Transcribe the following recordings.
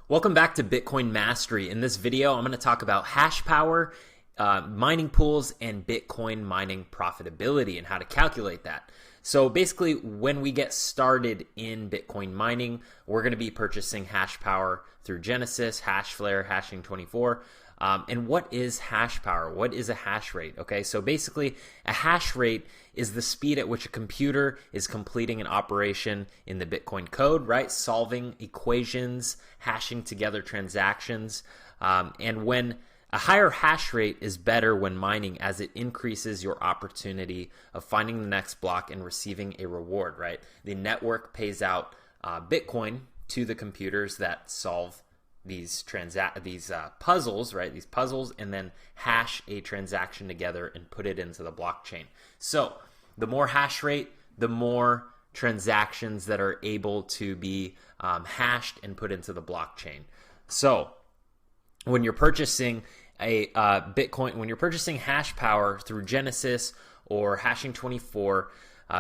Welcome back to Bitcoin Mastery. In this video, I'm going to talk about hash power, mining pools, and Bitcoin mining profitability and how to calculate that. So basically, when we get started in Bitcoin mining, we're going to be purchasing hash power through Genesis, Hashflare, Hashing24. And what is hash power? What is a hash rate? Okay, so basically, a hash rate is the speed at which a computer is completing an operation in the Bitcoin code, right? Solving equations, hashing together transactions. And when a higher hash rate is better when mining, as it increases your opportunity of finding the next block and receiving a reward, right? The network pays out Bitcoin to the computers that solve these puzzles, right? These puzzles, and then hash a transaction together and put it into the blockchain. So the more hash rate, the more transactions that are able to be hashed and put into the blockchain. So when you're purchasing a Bitcoin, when you're purchasing hash power through Genesis or Hashing24,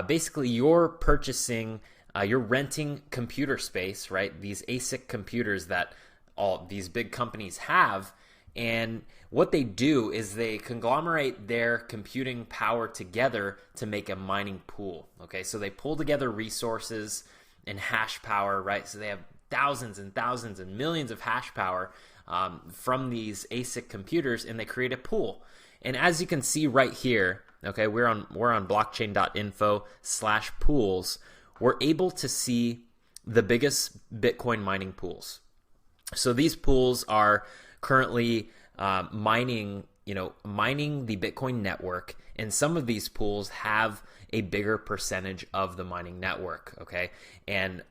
basically you're purchasing, you're renting computer space, right? These ASIC computers that all these big companies have, and what they do is they conglomerate their computing power together to make a mining pool. Okay, so they pull together resources and hash power, right? So they have thousands and thousands and millions of hash power from these ASIC computers, and they create a pool. And as you can see right here, okay, we're on blockchain.info/pools. We're able to see the biggest Bitcoin mining pools. So these pools are currently mining the Bitcoin network, and some of these pools have a bigger percentage of the mining network. Okay, and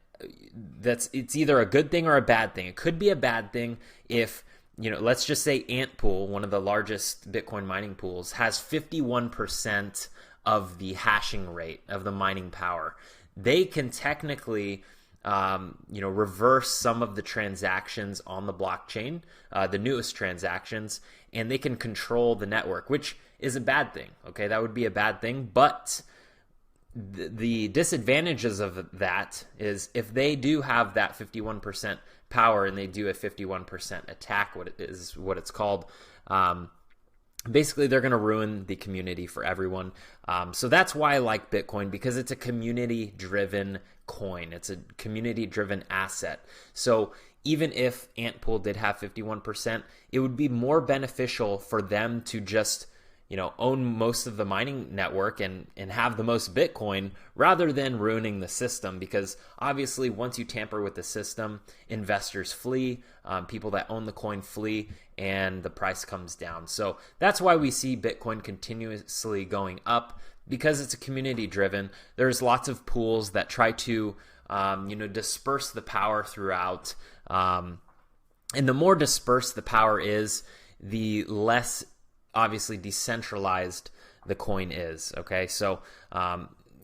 it's either a good thing or a bad thing. It could be a bad thing if, let's just say Ant Pool, one of the largest Bitcoin mining pools, has 51% of the hashing rate of the mining power. They can technically reverse some of the transactions on the blockchain, the newest transactions, and they can control the network, which is a bad thing. Okay, that would be a bad thing. But the disadvantages of that is if they do have that 51% power and they do a 51% attack, what it's called, basically they're going to ruin the community for everyone. So that's why I like Bitcoin, because it's a community-driven coin. It's a community-driven asset. So even if Antpool did have 51%, it would be more beneficial for them to just own most of the mining network and have the most Bitcoin rather than ruining the system, because obviously once you tamper with the system, investors flee, people that own the coin flee, and the price comes down. So that's why we see Bitcoin continuously going up, because it's a community driven. There's lots of pools that try to disperse the power throughout, and the more dispersed the power is, the less obviously decentralized the coin is. Okay, so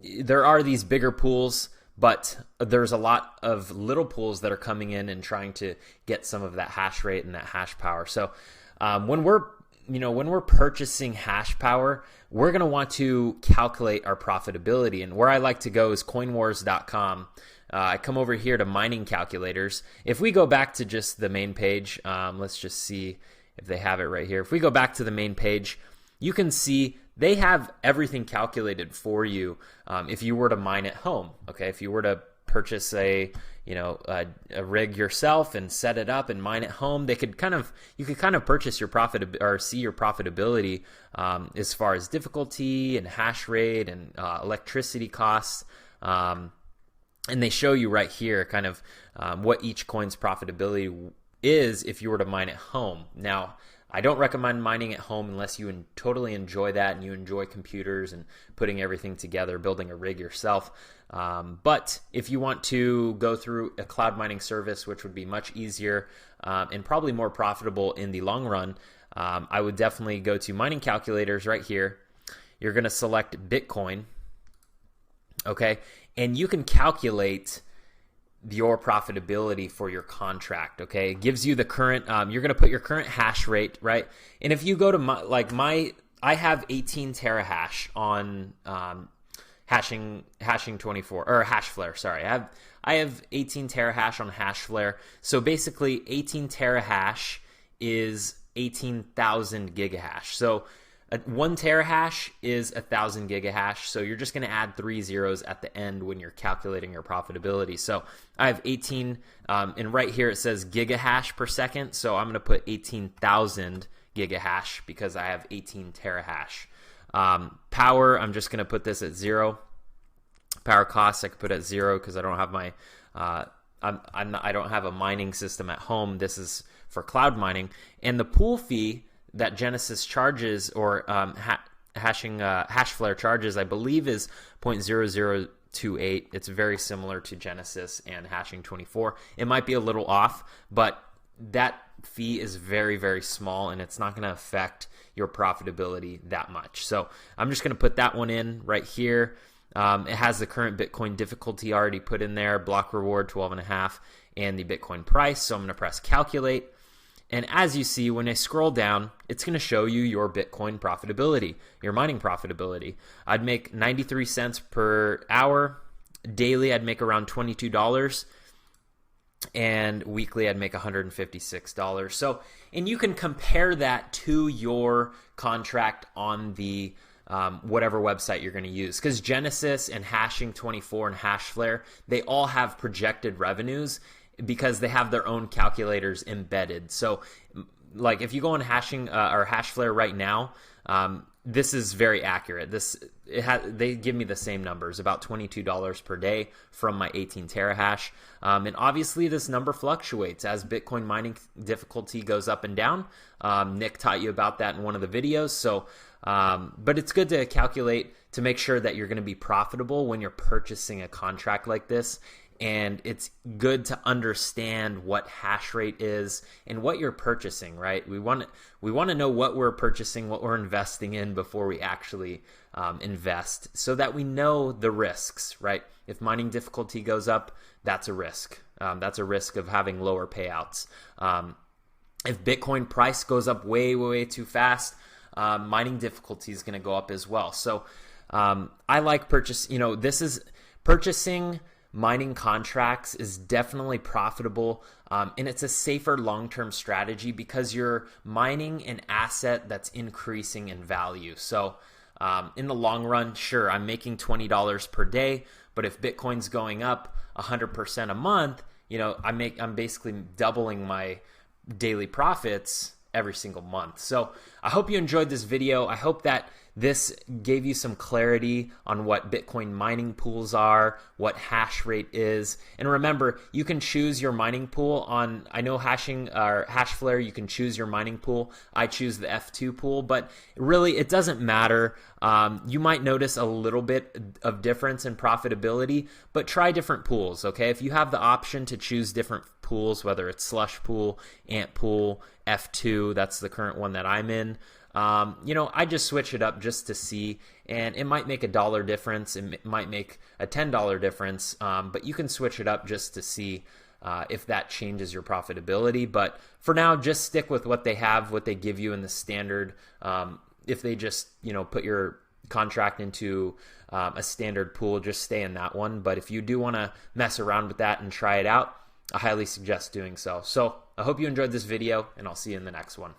there are these bigger pools, but there's a lot of little pools that are coming in and trying to get some of that hash rate and that hash power. So when we're purchasing hash power, we're going to want to calculate our profitability. And where I like to go is coinwars.com. I come over here to mining calculators. If we go back to just the main page, let's just see if they have it right here. If we go back to the main page, you can see they have everything calculated for you if you were to mine at home. Okay, if you were to purchase a rig yourself and set it up and mine at home, you could kind of purchase your profit or see your profitability as far as difficulty and hash rate and electricity costs. And they show you right here kind of what each coin's profitability is if you were to mine at home. Now, I don't recommend mining at home unless you totally enjoy that and you enjoy computers and putting everything together, building a rig yourself. But if you want to go through a cloud mining service, which would be much easier and probably more profitable in the long run, I would definitely go to mining calculators right here. You're going to select Bitcoin, okay, and you can calculate your profitability for your contract. Okay, it gives you the current, you're going to put your current hash rate, right? And if you go to I have 18 terahash on hashing 24 or Hashflare. Sorry, I have 18 terahash on Hashflare. So basically, 18 terahash is 18,000 gigahash. So 1 terahash is 1,000 gigahash. So you're just going to add 3 zeros at the end when you're calculating your profitability. So I have 18, and right here it says gigahash per second. So I'm going to put 18,000 gigahash because I have 18 terahash. Power, I'm just going to put this at 0. Power costs, I could put at 0 because I don't have my I don't have a mining system at home. This is for cloud mining. And the pool fee that Genesis charges, or Hashflare charges, I believe is 0.0028. It's very similar to Genesis and hashing 24. It might be a little off, but that fee is very, very small, and it's not going to affect your profitability that much. So I'm just going to put that one in right here. It has the current Bitcoin difficulty already put in there, block reward 12.5, and the Bitcoin price. So I'm going to press calculate. And as you see, when I scroll down, it's going to show you your Bitcoin profitability, your mining profitability. I'd make 93 cents per hour. Daily, I'd make around $22. And weekly, I'd make $156. So, and you can compare that to your contract on the whatever website you're going to use, because Genesis and hashing 24 and Hashflare, they all have projected revenues because they have their own calculators embedded. So like if you go on hashing or Hashflare right now, this is very accurate. They give me the same numbers, about $22 per day from my 18 terahash. And obviously this number fluctuates as Bitcoin mining difficulty goes up and down. Nick taught you about that in one of the videos. So, but it's good to calculate to make sure that you're going to be profitable when you're purchasing a contract like this. And it's good to understand what hash rate is and what you're purchasing, right? We want to know what we're purchasing, what we're investing in before we actually invest, so that we know the risks, right? If mining difficulty goes up, that's a risk. That's a risk of having lower payouts. If Bitcoin price goes up way, way, way too fast, mining difficulty is going to go up as well. So I like purchasing mining contracts is definitely profitable, and it's a safer long-term strategy because you're mining an asset that's increasing in value. So in the long run, sure, I'm making $20 per day, but if Bitcoin's going up 100% a month, I'm basically doubling my daily profits every single month. So I hope you enjoyed this video. I hope that this gave you some clarity on what Bitcoin mining pools are, what hash rate is. And remember, you can choose your mining pool on, I know hashing or Hashflare, you can choose your mining pool. I choose the F2 pool, but really it doesn't matter. You might notice a little bit of difference in profitability, but try different pools, okay? If you have the option to choose different pools, whether it's Slush Pool, Ant Pool, F2, that's the current one that I'm in. I just switch it up just to see, and it might make $1 difference. It might make a $10 difference, but you can switch it up just to see if that changes your profitability. But for now, just stick with what they have, what they give you in the standard. If they just, put your contract into a standard pool, just stay in that one. But if you do want to mess around with that and try it out, I highly suggest doing so. So I hope you enjoyed this video, and I'll see you in the next one.